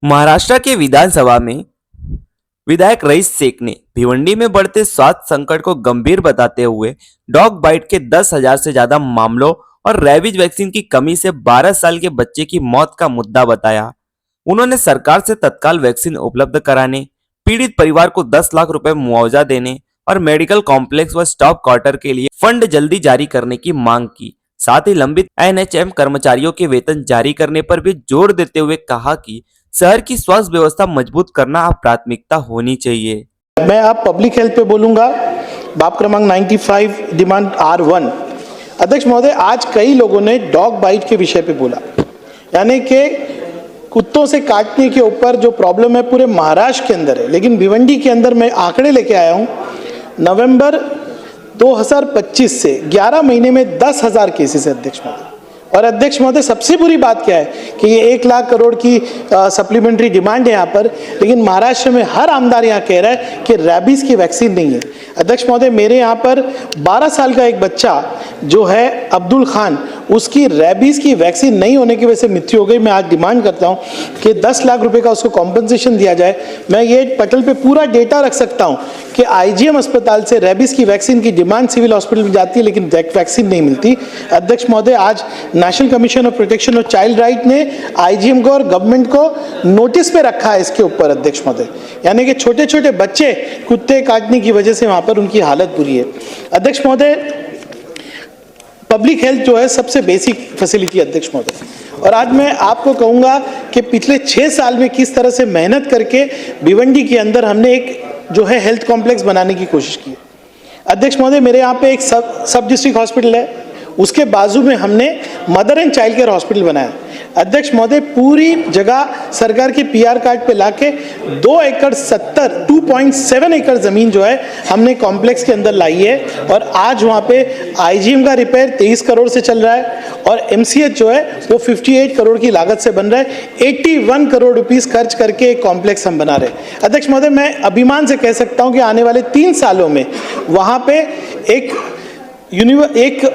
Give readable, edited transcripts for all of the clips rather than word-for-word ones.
महाराष्ट्र के विधानसभा में विधायक रईस शेख ने भिवंडी में बढ़ते स्वास्थ्य संकट को गंभीर बताते हुए डॉग बाइट के 10,000 से ज्यादा मामलों और रैबीज वैक्सीन की कमी से 12 साल के बच्चे की मौत का मुद्दा बताया। उन्होंने सरकार से तत्काल वैक्सीन उपलब्ध कराने, पीड़ित परिवार को 10 लाख रुपए मुआवजा देने और मेडिकल कॉम्प्लेक्स व स्टाफ क्वार्टर के लिए फंड जल्दी जारी करने की मांग की। साथ ही लंबित एनएचएम कर्मचारियों के वेतन जारी करने पर भी जोर देते हुए कहा कि शहर की स्वास्थ्य व्यवस्था मजबूत करना अब प्राथमिकता होनी चाहिए। मैं अब पब्लिक हेल्थ पे बोलूंगा। बाप क्रमांक 95 डिमांड R1। अध्यक्ष महोदय, आज कई लोगों ने डॉग बाइट के विषय पे बोला, यानी कि कुत्तों से काटने के ऊपर जो प्रॉब्लम है पूरे महाराष्ट्र के अंदर है, लेकिन भिवंडी के अंदर मैं आंकड़े लेके आया हूँ। नवंबर 2025 से 11 महीने में 10,000 केसेस है अध्यक्ष महोदय। और अध्यक्ष महोदय, सबसे बुरी बात क्या है कि ये 1 लाख करोड़ की सप्लीमेंट्री डिमांड है यहाँ पर, लेकिन महाराष्ट्र में हर आमदार यहाँ कह रहा है कि रैबीज की वैक्सीन नहीं है। अध्यक्ष महोदय, मेरे यहाँ पर 12 साल का एक बच्चा जो है अब्दुल खान, उसकी रैबीज की वैक्सीन नहीं होने की वजह से मृत्यु हो गई। मैं आज डिमांड करता हूँ कि 10 लाख रुपए का उसको कॉम्पनसेशन दिया जाए। मैं ये पटल पे पूरा डेटा रख सकता हूँ कि आईजीएम अस्पताल से रैबीज की वैक्सीन की डिमांड सिविल हॉस्पिटल में जाती है, लेकिन वैक्सीन नहीं मिलती। अध्यक्ष महोदय, आज national commission of protection of child right ने आईजीएम को और गवर्नमेंट को नोटिस पे रखा है इसके ऊपर अध्यक्ष महोदय, यानी कि छोटे छोटे बच्चे कुत्ते काटने की वजह से वहां पर उनकी हालत बुरी है। अध्यक्ष महोदय, पब्लिक हेल्थ जो है सबसे बेसिक फैसिलिटी अध्यक्ष महोदय, और आज मैं आपको कहूंगा कि पिछले 6 साल में किस तरह से मेहनत करके भिवंडी के अंदर हमने एक जो है हेल्थ कॉम्प्लेक्स बनाने की कोशिश की। अध्यक्ष महोदय, मेरे यहाँ पे एक सब डिस्ट्रिक्ट हॉस्पिटल है, उसके बाजू में हमने mother and child care hospital बनाया। अध्यक्ष महोदय, पूरी जगह सरकार के पीआर कार्ड पे लाके 2.7 एकड़ जमीन जो है हमने कॉम्प्लेक्स के अंदर लाई है, और आज वहाँ पे आईजीएम का रिपेयर 23 करोड़ से चल रहा है और एमसीएच जो है वो 58 करोड़ की लागत से बन रहा है। 81 करोड़ रुपीस खर्च करके एक कॉम्प्लेक्स हम बना रहे हैं। अध्यक्ष महोदय, मैं अभिमान से कह सकता हूँ कि आने वाले 3 सालों में वहाँ पे एक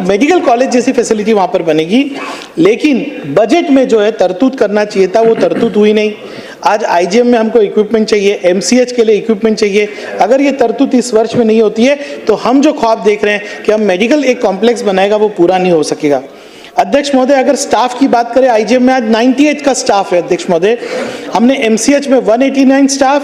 मेडिकल कॉलेज जैसी फैसिलिटी वहाँ पर बनेगी, लेकिन बजट में जो है तरतूद करना चाहिए था, वो तरतूद हुई नहीं। आज आईजीएम में हमको इक्विपमेंट चाहिए, एमसीएच के लिए इक्विपमेंट चाहिए। अगर ये तरतूद इस वर्ष में नहीं होती है तो हम जो ख्वाब देख रहे हैं कि हम मेडिकल एक कॉम्प्लेक्स बनाएगा, वो पूरा नहीं हो सकेगा। अध्यक्ष महोदय, अगर स्टाफ की बात करें, आईजीएम में आज 98 का स्टाफ है अध्यक्ष महोदय। हमने एमसीएच में 189 स्टाफ,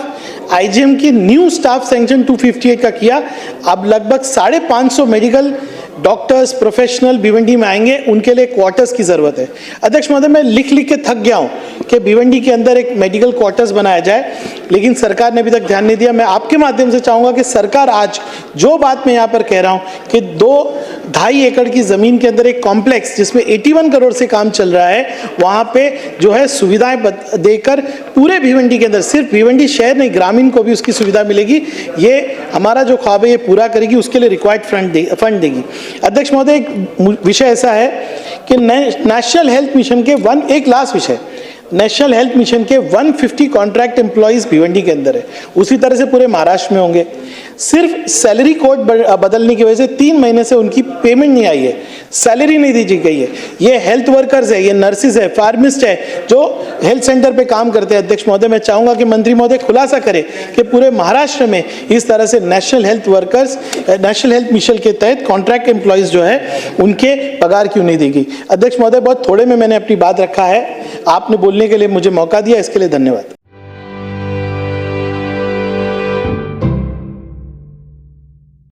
आईजीएम की न्यू स्टाफ सैंक्शन 258 का किया। अब लगभग 550 मेडिकल डॉक्टर्स प्रोफेशनल भिवंडी में आएंगे, उनके लिए क्वार्टर्स की जरूरत है। अध्यक्ष महोदय, मैं लिख लिख के थक गया हूं कि भिवंडी के अंदर एक मेडिकल क्वार्टर्स बनाया जाए, लेकिन सरकार ने अभी तक ध्यान नहीं दिया। मैं आपके माध्यम से चाहूंगा कि सरकार आज जो बात मैं यहाँ पर कह रहा हूं कि 2-2.5 एकड़ की जमीन के अंदर एक कॉम्प्लेक्स जिसमें 81 करोड़ से काम चल रहा है, वहां पे जो है सुविधाएं देकर पूरे भिवंडी के अंदर, सिर्फ भिवंडी शहर नहीं ग्रामीण को भी उसकी सुविधा मिलेगी। ये हमारा जो ख्वाब है ये पूरा करेगी, उसके लिए रिक्वायर्ड फंड देगी। अध्यक्ष महोदय, एक विषय ऐसा है कि नेशनल हेल्थ मिशन के 1 लास्ट विषय, नेशनल हेल्थ मिशन के 150 कॉन्ट्रैक्ट एम्प्लॉइज भिवंडी के अंदर है, उसी तरह से पूरे महाराष्ट्र में होंगे। सिर्फ सैलरी कोड बदलने की वजह से 3 महीने से उनकी पेमेंट नहीं आई है, सैलरी नहीं दी गई है। ये हेल्थ वर्कर्स है, ये नर्सिस है, फार्मिस्ट है, जो हेल्थ सेंटर पे काम करते हैं। अध्यक्ष महोदय, मैं चाहूंगा कि मंत्री महोदय खुलासा करें कि पूरे महाराष्ट्र में इस तरह से national health workers, national health mission के तहत कॉन्ट्रैक्ट एम्प्लॉइज जो है उनके पगार क्यों नहीं दी गई। अध्यक्ष महोदय, बहुत थोड़े में मैंने अपनी बात रखा है, आपने बोलने के लिए मुझे मौका दिया, इसके लिए धन्यवाद।